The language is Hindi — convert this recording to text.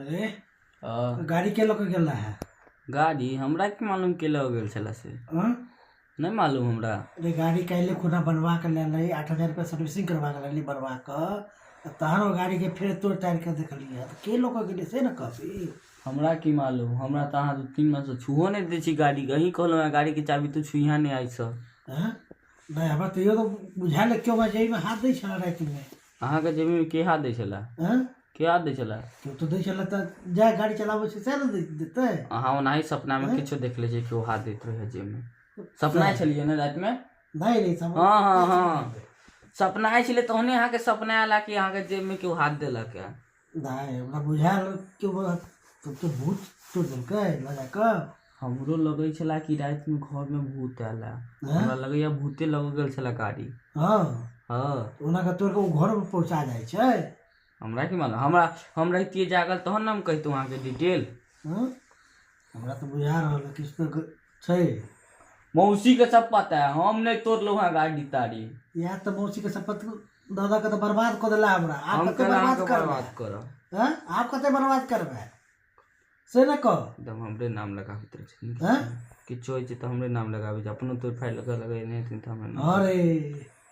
अरे हाँ। गाड़ी के लोग गेल है? गाड़ी हमरा की मालूम के लग गेल छला से नहीं मालूम हमरा। अरे गाड़ी कैले खुना बनवा के ले 8,000 रुपया सर्विसिंग करवा के ले बनवा के तहन वो गाड़ी के फिर तोड़ ताड़ के देखली है तो के लोग गेले से न कहबी। हमरा की मालूम, हमरा तो अहाँ 2-3 मास से छुओ नहीं दै छी गाड़ी के। अहीं कहलहुँ गाड़ी के चाबी तो छुइहा नहीं आई सब। नहीं हमरा तो यो तो बुझाल क्यों जेबी में हाथ दै छला रात में। अहाँ के जेबी में के हाथ दै छला? के हाथ दै छला? क्यों तो दै छला त जा गाड़ी चलाबै छै से न देतै। अहाँ ओनाही सपना में किछो देख ले छै कि हाथ दैत रहे जेब में। सपना छलिए ना रात में? नहीं सब हाँ सपना छले तहने अहाँ के सपना आला कि अहाँ के जेब में क्यों हाथ देलक है। नहीं हमरा बुझाल क्यों तो भूत तो देलकै लगा के। हमरो लगे छला कि रात में घर में भूत आला। हमरा लगैया भूते लग गेल छला गाड़ी। हां ओना के तोड़ के घर में पहुंचा जाय छै। हमरा की मालूम, हम रहतिए जागल तहन ना हम कहितो अहाँ के डिटेल। हमरा तो बुझा रहल किछ तो छै। मौसी के सब पता है, हम नहीं तोड़लू हाँ गाड़ी ताड़ी। या तो मौसी के शपथ दादा के तो बर्बाद कर देला हमरा। आप कते बर्बाद करब? आप कते बर्बाद करबे से न कह। एकदम हमरे नाम लगाबैत रहे छै। किछो होय छै त हमरे नाम लगाबै छै, अपनो तोड़ फाड़ लगा लगाइ नहीं त हमरे। अरे